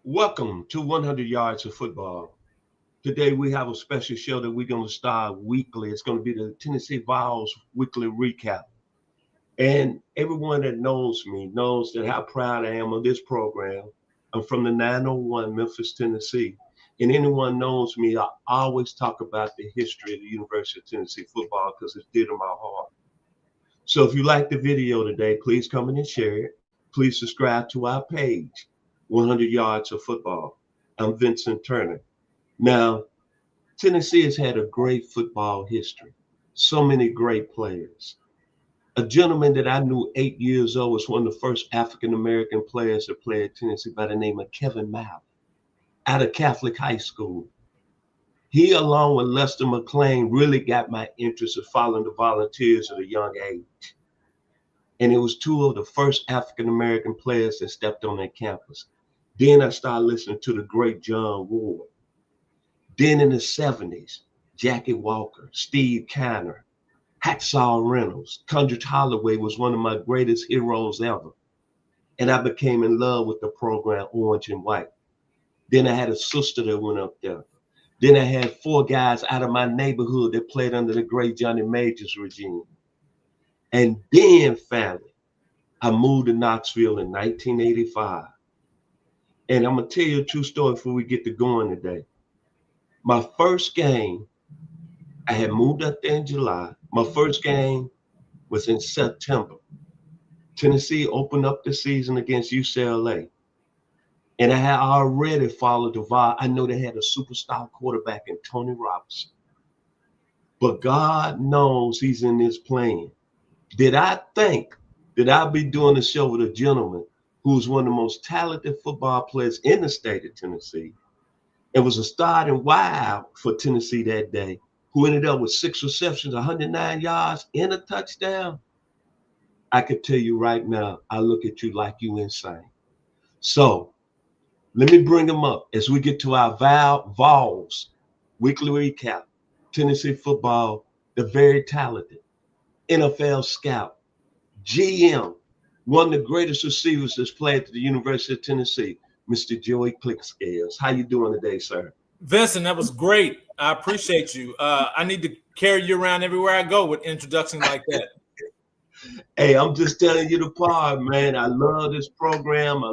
Welcome to 100 Yards of Football. Today we have a special show that we're going to start weekly. It's going to be the Tennessee Vols weekly recap. And everyone that knows me knows that how proud I am of this program. I'm from the 901 Memphis, Tennessee. And anyone knows me, I always talk about the history of the University of Tennessee football because it's dear to my heart. So if you like the video today, please come in and share it. Please subscribe to our page, 100 Yards of Football. I'm Vincent Turner. Now, Tennessee has had a great football history. So many great players. A gentleman that I knew 8 years old was one of the first African-American players to play at Tennessee by the name of Kevin Malley out of Catholic High School. He, along with Lester McLean, really got my interest in following the Volunteers at a young age. And it was two of the first African-American players that stepped on that campus. Then I started listening to the great John Ward. Then in the 70s, Jackie Walker, Steve Canner, Hacksaw Reynolds, Condrich Holloway was one of my greatest heroes ever. And I became in love with the program Orange and White. Then I had a sister that went up there. Then I had four guys out of my neighborhood that played under the great Johnny Majors regime. And then finally, I moved to Knoxville in 1985. And I'm going to tell you a true story before we get to going today. My first game, I had moved up there in July. My first game was in September. Tennessee opened up the season against UCLA. And I had already followed the Vols. I know they had a superstar quarterback in Tony Robinson. But God knows he's in this plan. Did I think that I'd be doing a show with a gentleman who's one of the most talented football players in the state of Tennessee and was a starting wide for Tennessee that day, who ended up with 6 receptions, 109 yards, and a touchdown? I could tell you right now, I look at you like you insane. So let me bring him up as we get to our Vols weekly recap. Tennessee football, the very talented NFL scout, GM, one of the greatest receivers that's played at the University of Tennessee, Mr. Joey Clickscales. How you doing today, sir? Vincent, that was great. I appreciate you. I need to carry you around everywhere I go with introductions like that. Hey, I'm just telling you the part, man. I love this program.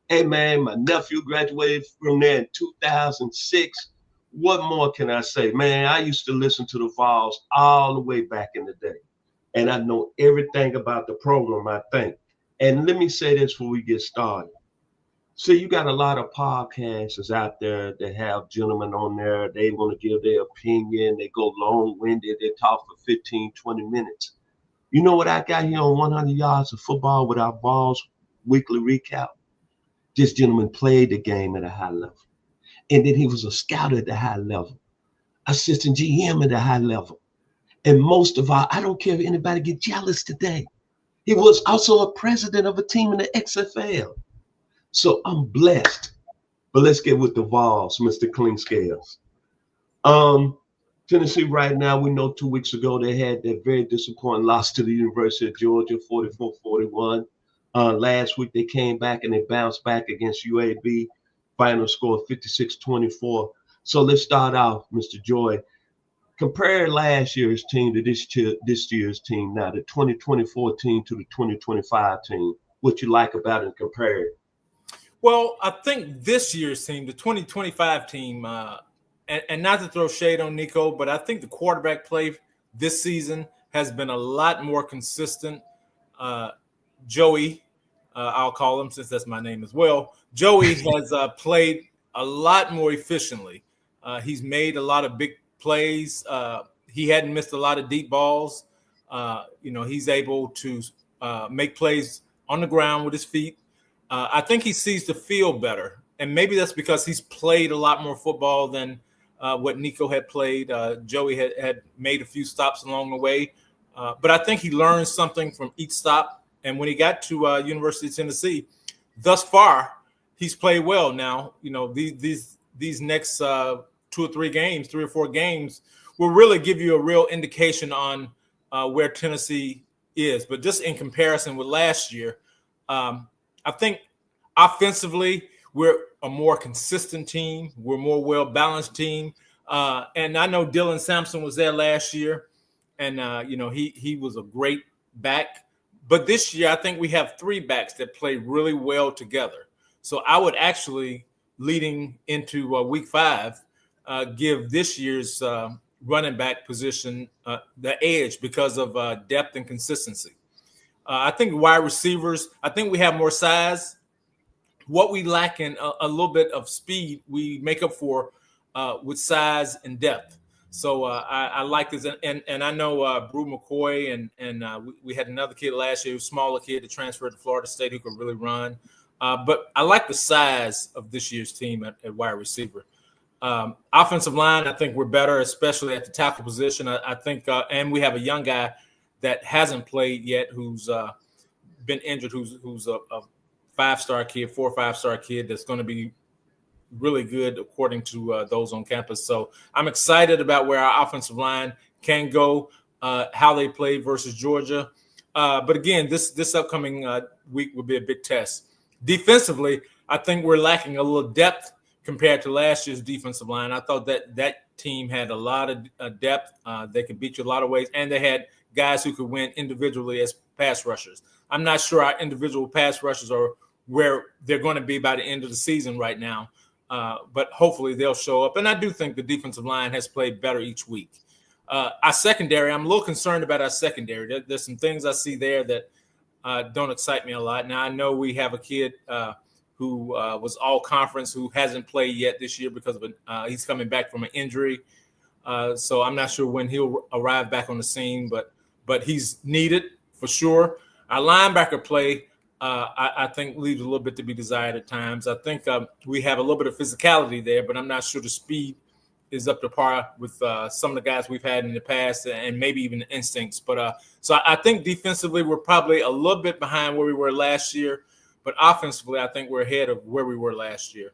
Hey, man, my nephew graduated from there in 2006. What more can I say? Man, I used to listen to the Vols all the way back in the day. And I know everything about the program, I think. And let me say this before we get started. So you got a lot of podcasters out there that have gentlemen on there. They want to give their opinion. They go long-winded. They talk for 15, 20 minutes. You know what I got here on 100 Yards of Football with our Vols weekly recap? This gentleman played the game at a high level. And then he was a scout at the high level, assistant GM at the high level. And most of all, I don't care if anybody get jealous today. He was also a president of a team in the XFL. So I'm blessed. But let's get with the Vols, Mr. Clingscales. Tennessee right now, we know 2 weeks ago they had that very disappointing loss to the University of Georgia, 44-41. Last week they came back and they bounced back against UAB. Final score 56-24. So let's start off, Mr. Joy. Compare last year's team to this year's team now, the 2024 team to the 2025 team. What you like about it and compare it? Well, I think this year's team, the 2025 team, and not to throw shade on Nico, but I think the quarterback play this season has been a lot more consistent. Joey, I'll call him since that's my name as well. Joey has played a lot more efficiently. He's made a lot of big plays. He hadn't missed a lot of deep balls. He's able to make plays on the ground with his feet. I think he sees the field better. And maybe that's because he's played a lot more football than what Nico had played. Joey had made a few stops along the way. But I think he learned something from each stop. And when he got to University of Tennessee, thus far, he's played well. Now, these next 2 or 3 or 4 games, will really give you a real indication on where Tennessee is. But just in comparison with last year, I think offensively, we're a more consistent team. We're a more well-balanced team. And I know Dylan Sampson was there last year, and he was a great back. But this year, I think we have 3 backs that play really well together. So I would actually, leading into week 5, give this year's running back position the edge because of depth and consistency. I think wide receivers, I think we have more size. What we lack in a little bit of speed, we make up for with size and depth. So I like this, and I know Brew McCoy, and we had another kid last year, a smaller kid that transferred to Florida State who could really run. But I like the size of this year's team at wide receiver. Offensive line, I think we're better, especially at the tackle position. I think, and we have a young guy that hasn't played yet, who's been injured, who's a 5-star kid, 4 or 5-star kid that's going to be really good according to those on campus. So I'm excited about where our offensive line can go, how they play versus Georgia. But again, this upcoming week will be a big test. Defensively, I think we're lacking a little depth compared to last year's defensive line. I thought that team had a lot of depth. They could beat you a lot of ways, and they had guys who could win individually as pass rushers. I'm not sure our individual pass rushers are where they're going to be by the end of the season right now, but hopefully they'll show up. And I do think the defensive line has played better each week. Our secondary, I'm a little concerned about our secondary. There's some things I see there that don't excite me a lot. Now, I know we have a kid who was all conference who hasn't played yet this year because of he's coming back from an injury. So I'm not sure when he'll arrive back on the scene, but he's needed for sure. Our linebacker play, I think, leaves a little bit to be desired at times. I think we have a little bit of physicality there, but I'm not sure the speed is up to par with some of the guys we've had in the past, and maybe even the instincts. But so I think defensively we're probably a little bit behind where we were last year, but offensively I think we're ahead of where we were last year.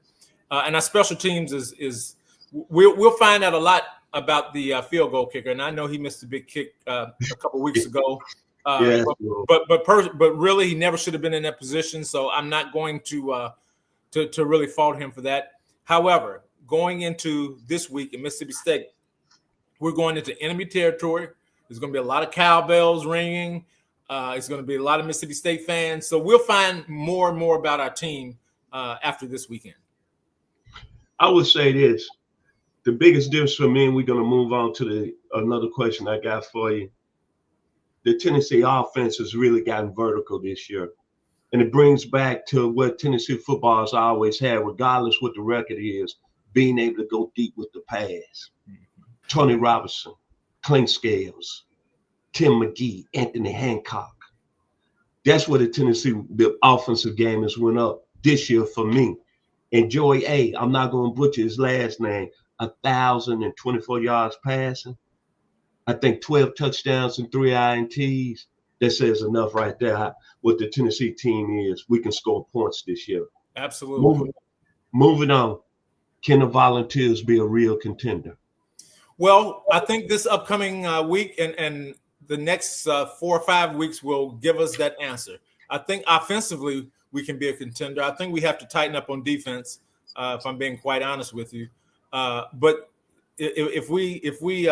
And our special teams is we'll find out a lot about the field goal kicker, and I know he missed a big kick a couple weeks ago. But really, he never should have been in that position. So I'm not going to really fault him for that. However, going into this week in Mississippi State, we're going into enemy territory. There's going to be a lot of cowbells ringing. It's going to be a lot of Mississippi State fans. So we'll find more and more about our team after this weekend. I would say this. The biggest difference for me, and we're going to move on to another question I got for you. The Tennessee offense has really gotten vertical this year. And it brings back to what Tennessee football has always had, regardless what the record is, being able to go deep with the pass. Tony Robinson, Clint Scales, Tim McGee, Anthony Hancock. That's where the offensive game has went up this year for me. And Joey A., I'm not going to butcher his last name, 1,024 yards passing. I think 12 touchdowns and 3 INTs. That says enough right there. What the Tennessee team is, we can score points this year. Absolutely. Moving on. Can the Volunteers be a real contender? Well, I think this upcoming week and the next 4 or 5 weeks will give us that answer. I think offensively we can be a contender. I think we have to tighten up on defense, if I'm being quite honest with you. But if we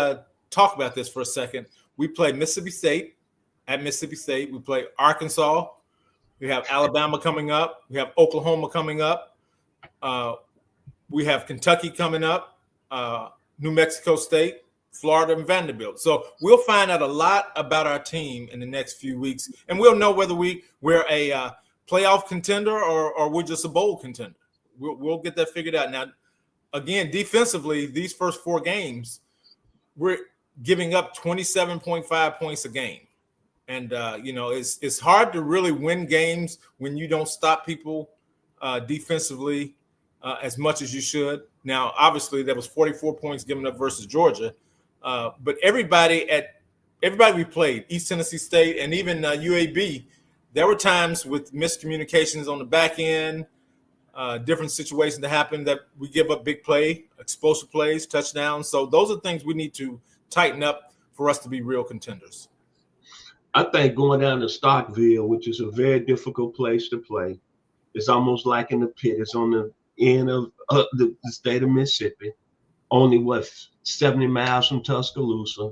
talk about this for a second, we play Mississippi State at Mississippi State. We play Arkansas. We have Alabama coming up. We have Oklahoma coming up. We have Kentucky coming up, New Mexico State, Florida, and Vanderbilt. So we'll find out a lot about our team in the next few weeks, and we'll know whether we're a playoff contender or we're just a bowl contender. We'll get that figured out. Now, again, defensively, these first 4 games, we're giving up 27.5 points a game. And, it's hard to really win games when you don't stop people defensively as much as you should. Now, obviously, there was 44 points given up versus Georgia. But everybody we played, East Tennessee State and even UAB, there were times with miscommunications on the back end, different situations that happen that we give up big play, explosive plays, touchdowns. So those are things we need to tighten up for us to be real contenders. I think going down to Starkville, which is a very difficult place to play, it's almost like in the pit. It's on the end of the state of Mississippi, only 70 miles from Tuscaloosa.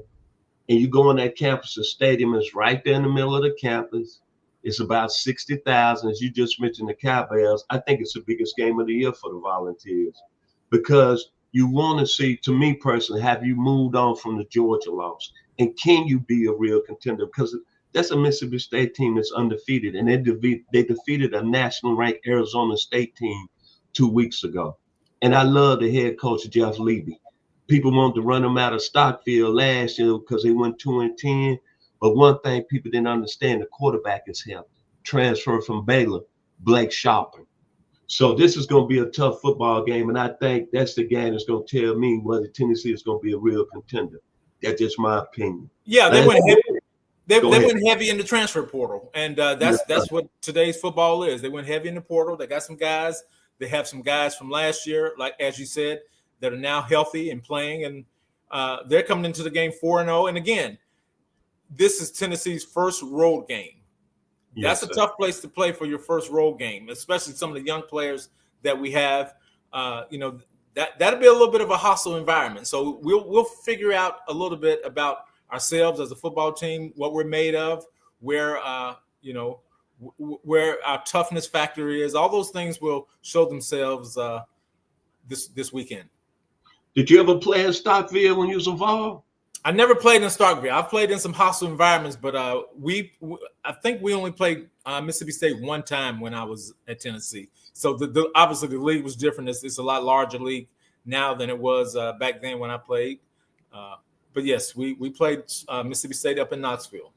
And you go on that campus, the stadium is right there in the middle of the campus. It's about 60,000, as you just mentioned, the Cowbells. I think it's the biggest game of the year for the Volunteers because you want to see, to me personally, have you moved on from the Georgia loss? And can you be a real contender? Because that's a Mississippi State team that's undefeated, and they defeated a national ranked Arizona State team 2 weeks ago. And I love the head coach, Jeff Levy. People wanted to run them out of Stockfield last year because they went 2-10. But one thing people didn't understand, the quarterback is him. Transfer from Baylor, Blake Sharpen. So this is going to be a tough football game, and I think that's the game that's going to tell me whether Tennessee is going to be a real contender. That's just my opinion. Yeah, they went heavy. They went heavy in the transfer portal, and that's what today's football is. They went heavy in the portal. They got some guys. They have some guys from last year, like as you said, that are now healthy and playing, and they're coming into the game 4-0. And again, this is Tennessee's first road game. That's a tough place to play for your first road game, especially some of the young players that we have. That'll be a little bit of a hostile environment. So we'll figure out a little bit about ourselves as a football team, what we're made of, where where our toughness factor is. All those things will show themselves this weekend. Did you ever play in Stockville when you was a Vol? I never played in Starkville. I've played in some hostile environments, but I think we only played Mississippi State one time when I was at Tennessee. So obviously the league was different. It's a lot larger league now than it was back then when I played. But yes, we played Mississippi State up in Knoxville.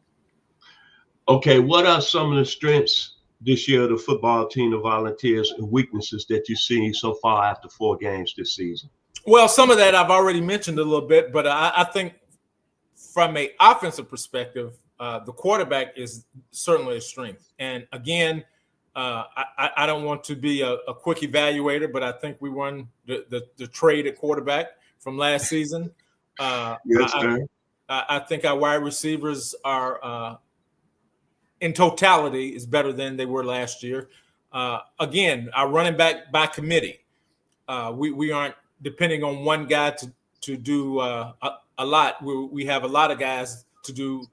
Okay, what are some of the strengths this year of the football team, the Volunteers, and weaknesses that you've seen so far after 4 games this season? Well, some of that I've already mentioned a little bit, but I think from an offensive perspective, the quarterback is certainly a strength. And again, I don't want to be a quick evaluator, but I think we won the trade at quarterback from last season. Yes, sir. I think our wide receivers are, in totality, is better than they were last year. Again, our running back by committee. We aren't depending on one guy to do a lot. We have a lot of guys to do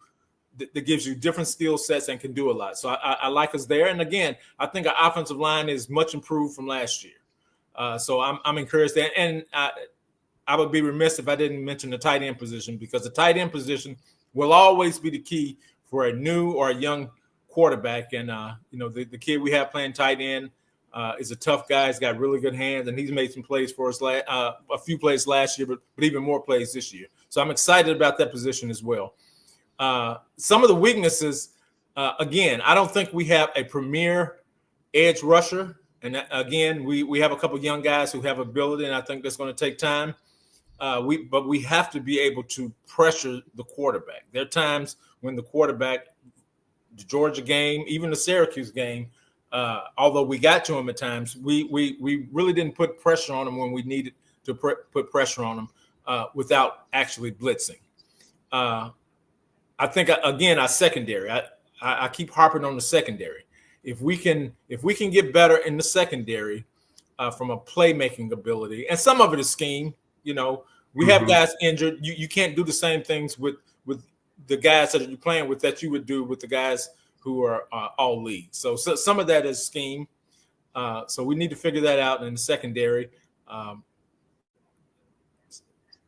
that gives you different skill sets and can do a lot. So I like us there. And again, I think our offensive line is much improved from last year. So I'm encouraged there. And I would be remiss if I didn't mention the tight end position, because the tight end position will always be the key for a new or a young quarterback. And, the kid we have playing tight end is a tough guy. He's got really good hands, and he's made some plays for us, a few plays last year, but even more plays this year. So I'm excited about that position as well. Some of the weaknesses, again, I don't think we have a premier edge rusher. And again, we have a couple of young guys who have ability, and I think that's going to take time. But we have to be able to pressure the quarterback. There are times when the quarterback, the Georgia game, even the Syracuse game, although we got to him at times, we really didn't put pressure on him when we needed to put pressure on him without actually blitzing. I think, again, our secondary. I keep harping on the secondary. If we can get better in the secondary from a playmaking ability, and some of it is scheme. We have guys injured. You can't do the same things with the guys that you're playing with that you would do with the guys who are all league. So some of that is scheme. So we need to figure that out in the secondary.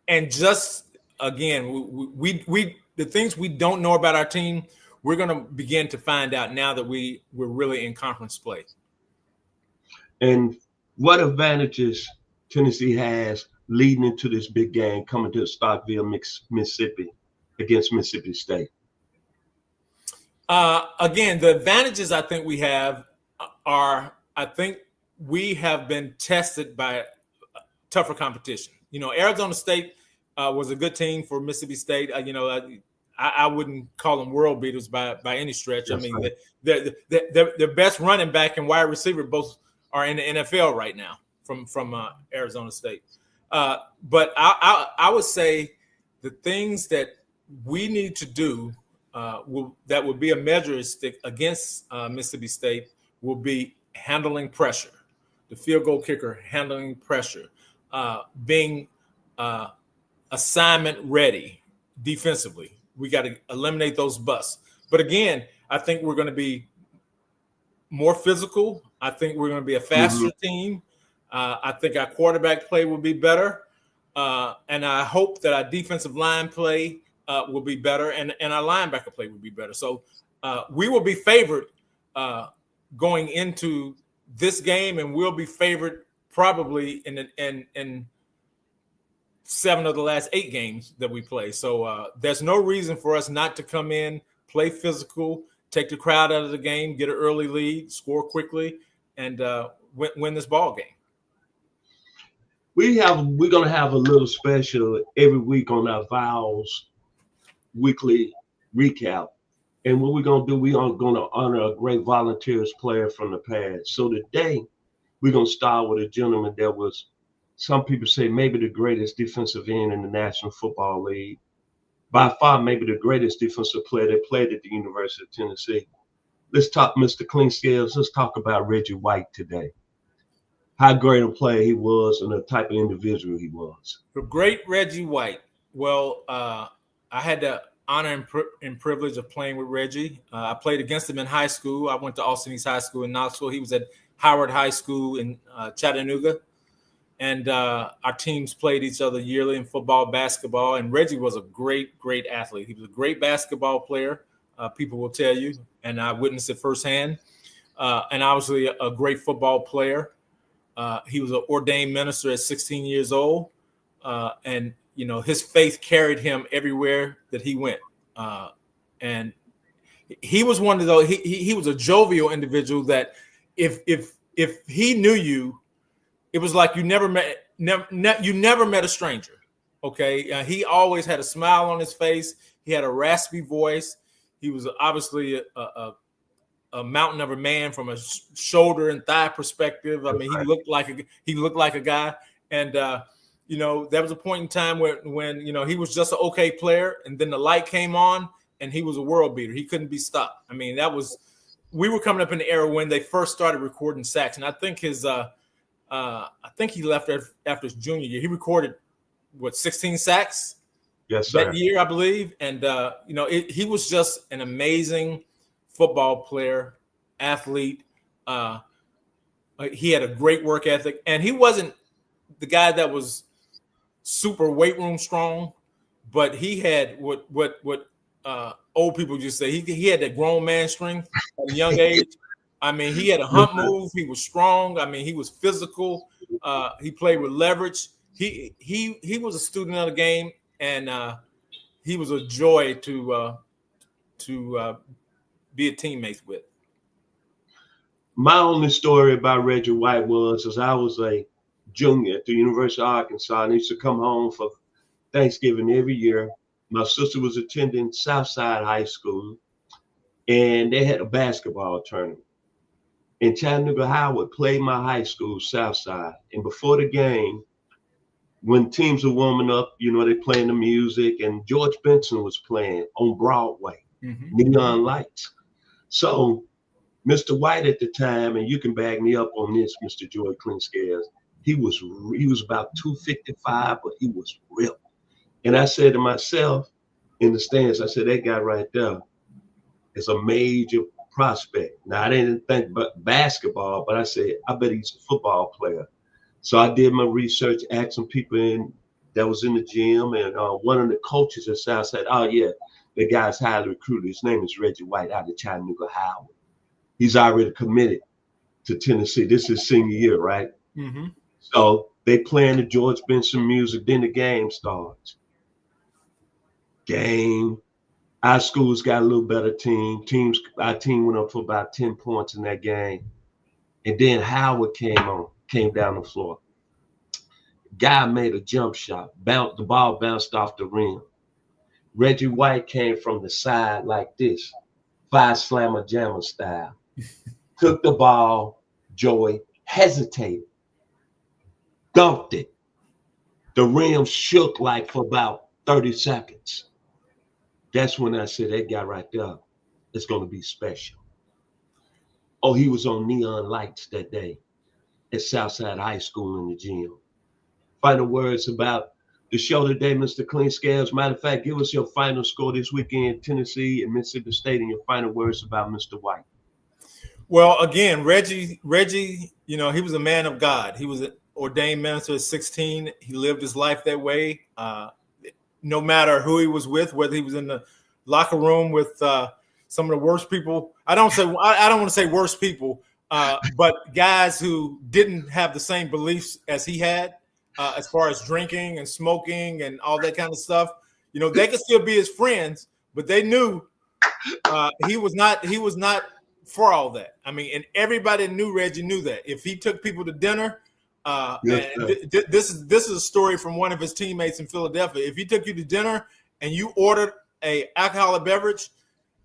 And just again, we the things we don't know about our team, we're going to begin to find out now that we're really in conference play. And what advantages Tennessee has leading into this big game coming to Stockville, Mississippi, against Mississippi State? Again, the advantages I think we have are, I think we have been tested by tougher competition. Arizona State was a good team for Mississippi State. I wouldn't call them world beaters by any stretch. That's right. The best running back and wide receiver both are in the NFL right now from Arizona State. But I would say the things that we need to do that would be a measuring stick against Mississippi State will be handling pressure. the field goal kicker handling pressure, being assignment ready defensively. We got to eliminate those busts. But again, I think we're going to be more physical. I think we're going to be a faster team. I think our quarterback play will be better. And I hope that our defensive line play will be better and our linebacker play will be better. So we will be favored going into this game, and we'll be favored probably in 7 of the last 8 games that we play. So there's no reason for us not to come in, play physical, take the crowd out of the game, get an early lead, score quickly, and win this ball game. We're going to have a little special every week on our Vols weekly recap. And what we're going to do, we are going to honor a great volunteers player from the past. So today, we're going to start with a gentleman that was, some people say, maybe the greatest defensive end in the National Football League. By far, maybe the greatest defensive player that played at the University of Tennessee. Let's talk, Mr. Clean Scales. Let's talk about Reggie White today. How great a player he was and the type of individual he was. The great Reggie White. Well, I had the honor and privilege of playing with Reggie. I played against him in high school. I went to Austin East High School in Knoxville. He was at Howard High School in Chattanooga. And our teams played each other yearly in football, basketball. And Reggie was a great, great athlete. He was a great basketball player, people will tell you. And I witnessed it firsthand. And obviously a great football player. He was an ordained minister at 16 years old. And, you know, his faith carried him everywhere that he went. And he was one of those, he was a jovial individual that if he knew you, it was like you never met a stranger. Okay. He always had a smile on his face. He had a raspy voice. He was obviously a mountain of a man from a shoulder and thigh perspective. I mean, he looked like a guy. And, you know, there was a point in time when, you know, he was just an okay player, and then the light came on and he was a world beater. He couldn't be stopped. I mean, we were coming up in the era when they first started recording sacks. And I think he left after his junior year. He recorded 16 sacks that year, I believe. And, you know, he was just an amazing football player, athlete. He had a great work ethic, and he wasn't the guy that was super weight room strong, but he had what old people just say. He had that grown man strength at a young age. I mean, he had a hump move. He was strong. I mean, he was physical. He played with leverage. He was a student of the game, and he was a joy to be a teammate with. My only story about Reggie White was as I was a junior at the University of Arkansas, and I used to come home for Thanksgiving every year. My sister was attending Southside High School, and they had a basketball tournament. And Chattanooga Howard played my high school, Southside. And before the game, when teams were warming up, you know, they playing the music, and George Benson was playing on Broadway, neon lights. So Mr. White at the time, and you can back me up on this, Mr. Joy Cleanscales, he was about 255, but he was ripped. And I said to myself in the stands, I said, that guy right there is a major prospect. Now, I didn't think about basketball, but I said, I bet he's a football player. So I did my research, asked some people that was in the gym, and one of the coaches at South said, oh, yeah, the guy's highly recruited. His name is Reggie White out of Chattanooga Howard. He's already committed to Tennessee. This is senior year, right? Mm-hmm. So they playing the George Benson music. Then the game starts. Our schools got a little better team. Our team went up for about 10 points in that game. And then Howard came down the floor. Guy made a jump shot. The ball bounced off the rim. Reggie White came from the side like this, 5-slammer jammer style. Took the ball, Joey, hesitated, dunked it. The rim shook like for about 30 seconds. That's when I said, that guy right there is going to be special. Oh, he was on neon lights that day. at Southside High School in the gym. Final words about the show today, Mr. Clean Scales. Matter of fact, give us your final score this weekend, Tennessee and Mississippi State, and your final words about Mr. White. Well, again, Reggie, he was a man of God. He was an ordained minister at 16. He lived his life that way. No matter who he was with, whether he was in the locker room with some of the worst people. I don't want to say worst people, but guys who didn't have the same beliefs as he had, as far as drinking and smoking and all that kind of stuff. They could still be his friends, but they knew he was not for all that. I mean, and everybody knew Reggie knew that. If he took people to dinner, this is a story from one of his teammates in Philadelphia. If he took you to dinner and you ordered a alcoholic beverage,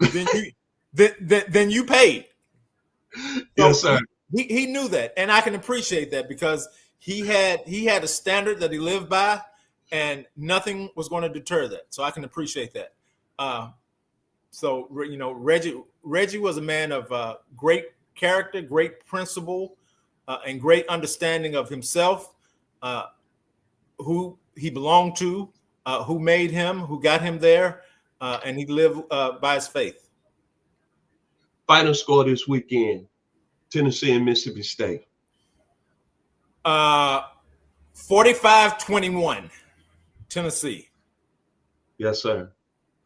then you paid. Yes, sir. He knew that, and I can appreciate that because he had a standard that he lived by, and nothing was going to deter that. So I can appreciate that. So Reggie was a man of great character, great principle, and great understanding of himself, who he belonged to, who made him, who got him there, and he lived by his faith. Final score this weekend, Tennessee and Mississippi State. 45-21, Tennessee. Yes, sir.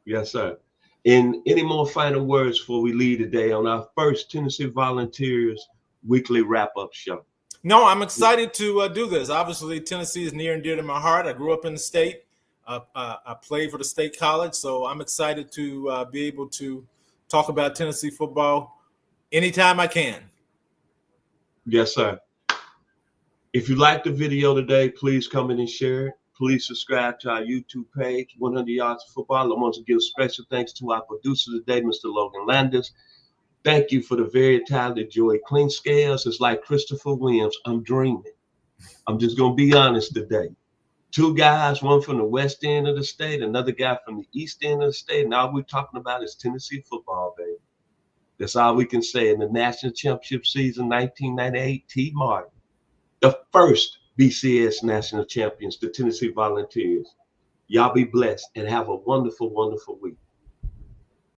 Yes, sir. And any more final words before we leave today on our first Tennessee Volunteers weekly wrap-up show? No, I'm excited to do this. Obviously, Tennessee is near and dear to my heart. I grew up in the state. I played for the state college, so I'm excited to be able to talk about Tennessee football anytime I can. Yes, sir. If you liked the video today, please come in and share it. Please subscribe to our YouTube page, 100 Yards of Football. I want to give special thanks to our producer today, Mr. Logan Landis. Thank you for the very talented Joey Clean Scales. It's like Christopher Williams. I'm dreaming. I'm just going to be honest today. Two guys, one from the west end of the state, another guy from the east end of the state, and all we're talking about is Tennessee football, baby. That's all we can say. In the national championship season, 1998, T. Martin, the first BCS national champions, the Tennessee Volunteers. Y'all be blessed and have a wonderful, wonderful week.